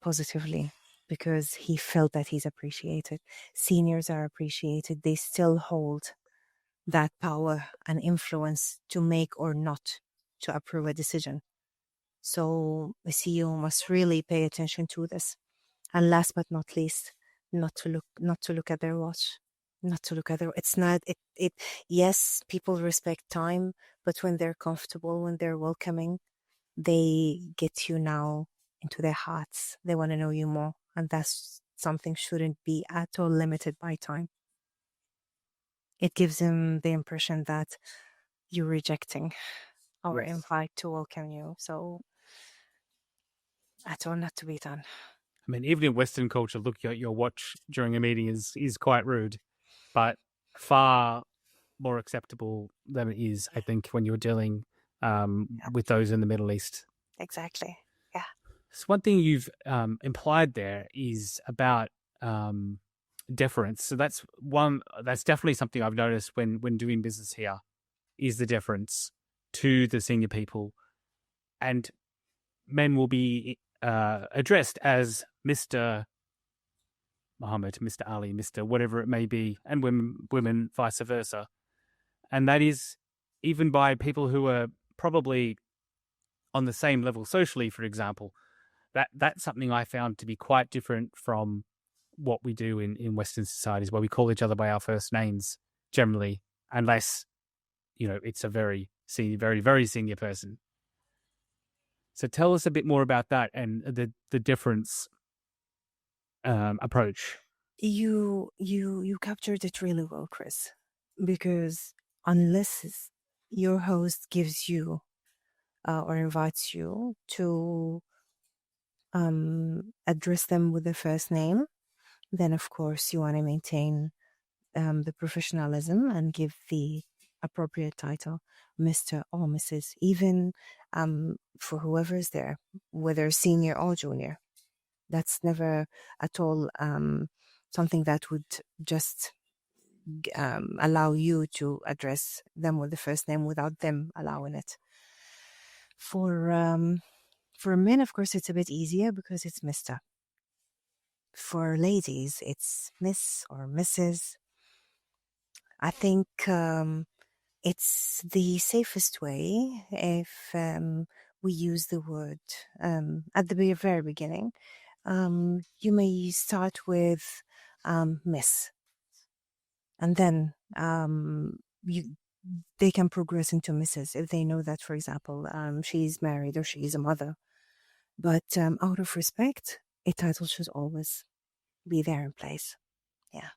positively because he felt that he's appreciated. Seniors are appreciated. They still hold that power and influence to make or not to approve a decision. So a CEO must really pay attention to this. And last but not least, not to look at their watch, not to look at their. It's not it. Yes, people respect time, but when they're comfortable, when they're welcoming, they get you now into their hearts. They want to know you more, and that's something shouldn't be at all limited by time. It gives them the impression that you're rejecting our invite to welcome you. So at all not to be done. I mean, even in Western culture, looking at your watch during a meeting is quite rude, but far more acceptable than it is, I think, when you're dealing with those in the Middle East. Exactly. Yeah. So one thing you've implied there is about deference. So that's definitely something I've noticed when doing business here, is the deference to the senior people. And men will be addressed as Mr. Muhammad, Mr. Ali, Mr. whatever it may be, and women vice versa. And that is even by people who are probably on the same level socially, for example. That's something I found to be quite different from what we do in Western societies, where we call each other by our first names generally, unless, it's a very senior, very, very senior person. So tell us a bit more about that and the difference approach. You captured it really well, Chris, because unless your host gives you or invites you to address them with the first name, then of course you want to maintain the professionalism and give the appropriate title, Mr. or Mrs., even for whoever's there, whether senior or junior. That's never at all something that would just allow you to address them with the first name without them allowing it. For men, of course, it's a bit easier because it's Mr. For ladies, it's Miss or Mrs. I think it's the safest way if we use the word at the very beginning. You may start with Miss, and then they can progress into Mrs. if they know that, for example, she's married or she's a mother. But out of respect, a title should always be there in place. Yeah.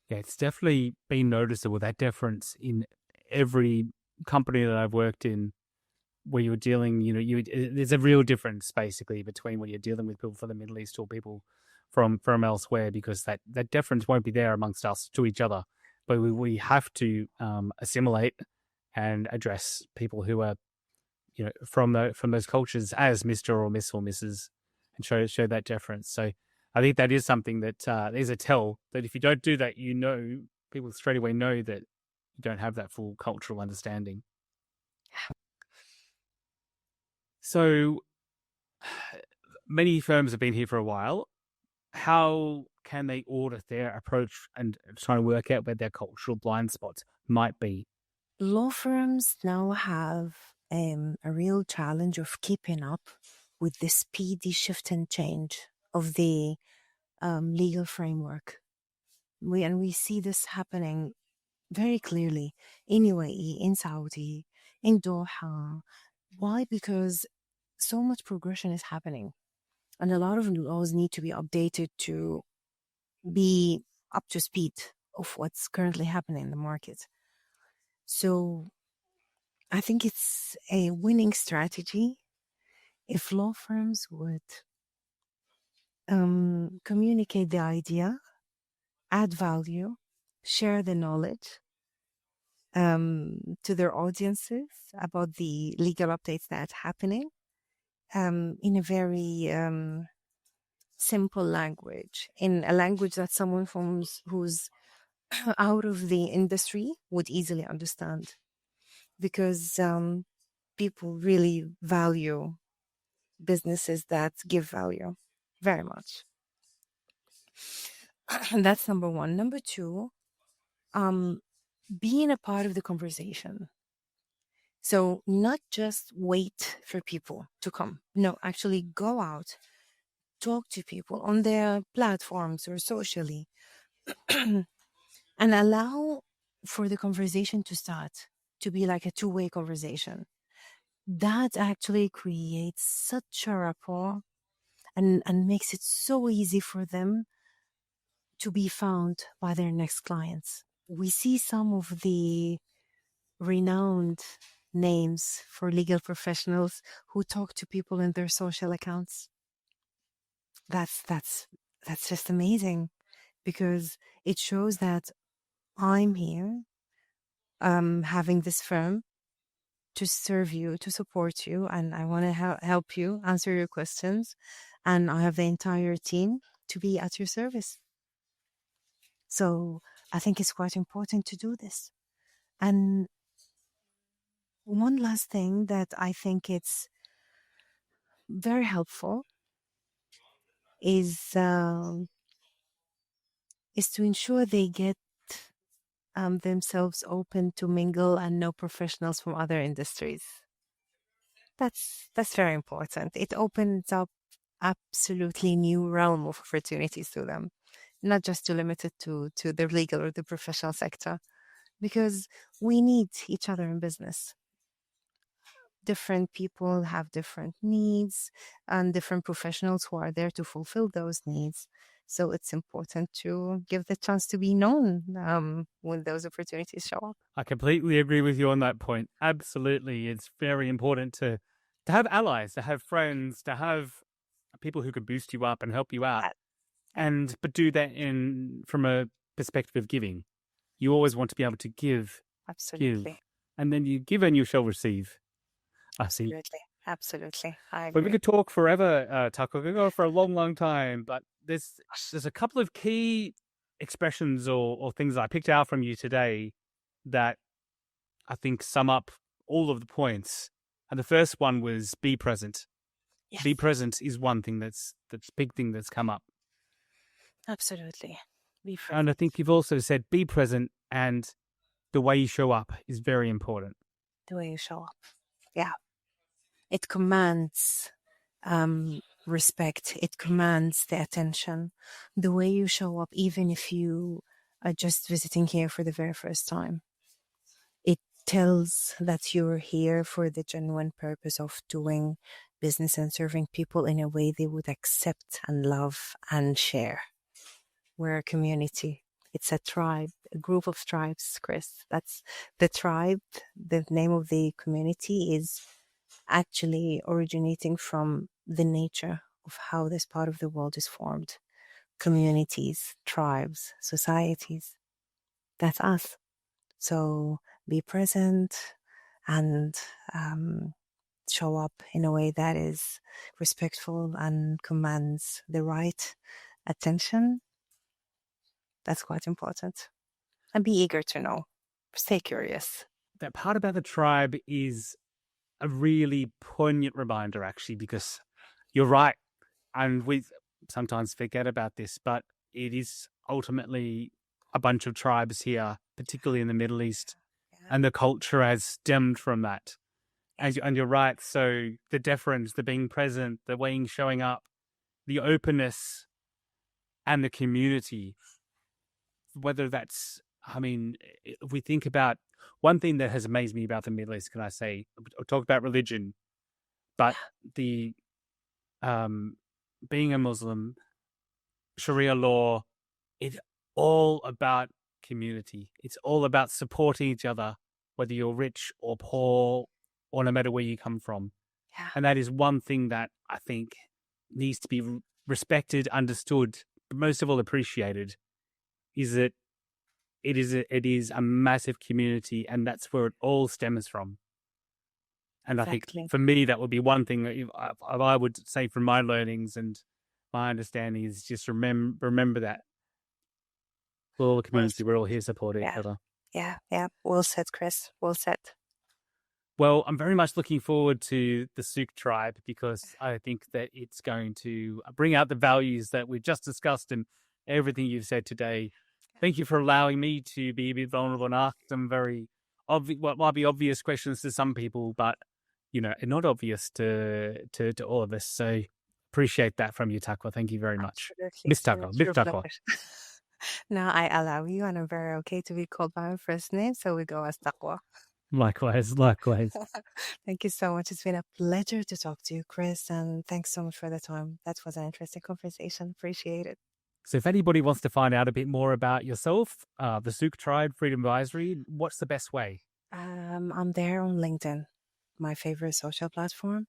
Yeah, it's definitely been noticeable, that difference in every company that I've worked in, where you're dealing, there's a real difference basically between when you're dealing with people from the Middle East or people from elsewhere, because that difference won't be there amongst us to each other. But we have to assimilate and address people who are, from those cultures as Mr. or Miss or Mrs. and show that difference. So I think that is something that there's a tell that if you don't do that, people straight away know that you don't have that full cultural understanding. So many firms have been here for a while. How can they audit their approach and try to work out where their cultural blind spots might be? Law firms now have a real challenge of keeping up with the speedy shift and change of the legal framework. We see this happening very clearly in UAE, in Saudi, in Doha. Why? Because so much progression is happening, and a lot of laws need to be updated to be up to speed of what's currently happening in the market. So I think it's a winning strategy if law firms would communicate the idea, add value, share the knowledge to their audiences about the legal updates that's happening in a very simple language, in a language that someone who's out of the industry would easily understand, because people really value businesses that give value very much. And that's number one. Number two, being a part of the conversation. So not just wait for people to come. No, actually go out, talk to people on their platforms or socially, and allow for the conversation to start to be like a two-way conversation. That actually creates such a rapport and makes it so easy for them to be found by their next clients. We see some of the renowned names for legal professionals who talk to people in their social accounts. That's just amazing, because it shows that I'm here, having this firm to serve you, to support you, and I want to help you answer your questions, and I have the entire team to be at your service. So I think it's quite important to do this. And one last thing that I think it's very helpful is to ensure they get themselves open to mingle and know professionals from other industries. That's very important. It opens up absolutely new realm of opportunities to them, not just to limit it to the legal or the professional sector, because we need each other in business. Different people have different needs and different professionals who are there to fulfill those needs. So it's important to give the chance to be known when those opportunities show up. I completely agree with you on that point. Absolutely. It's very important to have allies, to have friends, to have people who can boost you up and help you out. But do that from a perspective of giving. You always want to be able to give. Absolutely. Give. And then you give and you shall receive. Absolutely. I agree. But we could talk forever, Taqua. We could go for a long, long time. But there's a couple of key expressions or things that I picked out from you today that I think sum up all of the points. And the first one was be present. Yes. Be present is one thing that's big thing that's come up. Absolutely. Be present. And I think you've also said be present, and the way you show up is very important. The way you show up. Yeah. It commands respect. It commands the attention. The way you show up, even if you are just visiting here for the very first time, it tells that you're here for the genuine purpose of doing business and serving people in a way they would accept and love and share. We're a community. It's a tribe, a group of tribes, Chris. That's the tribe. The name of the community is actually originating from the nature of how this part of the world is formed. Communities, tribes, societies. That's us. So be present and show up in a way that is respectful and commands the right attention. That's quite important. And be eager to know. Stay curious. That part about the tribe is a really poignant reminder, actually, because you're right. And we sometimes forget about this, but it is ultimately a bunch of tribes here, particularly in the Middle East. Yeah. And the culture has stemmed from that. And you're right. So the deference, the being present, the way showing up, the openness, and the community. Whether that's, I mean, if we think about one thing that has amazed me about the Middle East, can I say, I talked about religion, but the being a Muslim, Sharia law, it's all about community. It's all about supporting each other, whether you're rich or poor, or no matter where you come from. Yeah. And that is one thing that I think needs to be respected, understood, but most of all appreciated, is that it is a massive community, and that's where it all stems from. And Exactly. I think for me, that would be one thing that I would say from my learnings and my understanding is just remember that we're all a community. We're all here supporting each other. Yeah. Well said, Chris. Well said. Well, I'm very much looking forward to the Souk tribe because I think that it's going to bring out the values that we've just discussed and everything you've said today. Thank you for allowing me to be a bit vulnerable and ask some very what might be obvious questions to some people, but not obvious to all of us. So appreciate that from you, Taqua. Thank you very much. Miss Taqua. Miss Taqua. Now I allow you, and I'm very okay to be called by my first name, so we go as Taqua. Likewise. Thank you so much. It's been a pleasure to talk to you, Chris, and thanks so much for the time. That was an interesting conversation. Appreciate it. So if anybody wants to find out a bit more about yourself, the Souk tribe, Freedomvisory, what's the best way? I'm there on LinkedIn, my favorite social platform.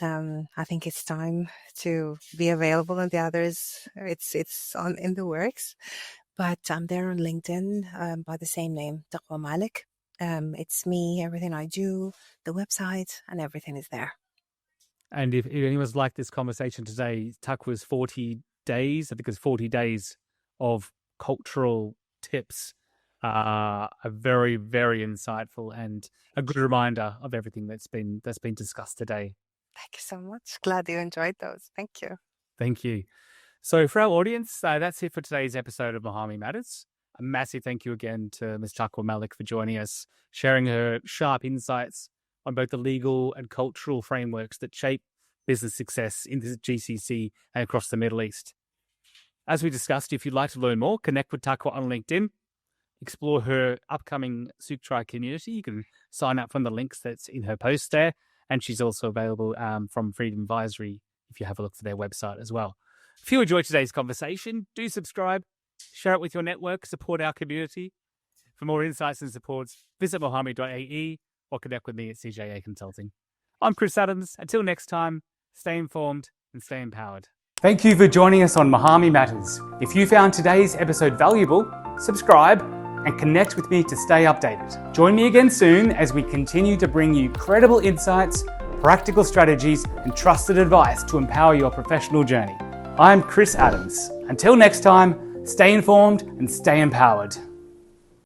I think it's time to be available on the others. It's in the works, but I'm there on LinkedIn by the same name, Taqua Malik. It's me, everything I do, the website, and everything is there. And if anyone's like this conversation today, Taqua's 40 days, I think it's 40 days of cultural tips are very, very insightful and a good reminder of everything that's been discussed today. Thank you so much. Glad you enjoyed those. Thank you. Thank you. So for our audience, that's it for today's episode of Muhami Matters. A massive thank you again to Ms. Taqua Malik for joining us, sharing her sharp insights on both the legal and cultural frameworks that shape business success in the GCC and across the Middle East. As we discussed, if you'd like to learn more, connect with Taqua on LinkedIn, explore her upcoming Souk tribe community. You can sign up from the links that's in her post there. And she's also available from Freedomvisory if you have a look for their website as well. If you enjoyed today's conversation, do subscribe, share it with your network, support our community. For more insights and supports, visit muhami.ae or connect with me at CJA Consulting. I'm Chris Adams. Until next time, stay informed and stay empowered. Thank you for joining us on Muhami Matters. If you found today's episode valuable, subscribe and connect with me to stay updated. Join me again soon as we continue to bring you credible insights, practical strategies, and trusted advice to empower your professional journey. I'm Chris Adams. Until next time, stay informed and stay empowered.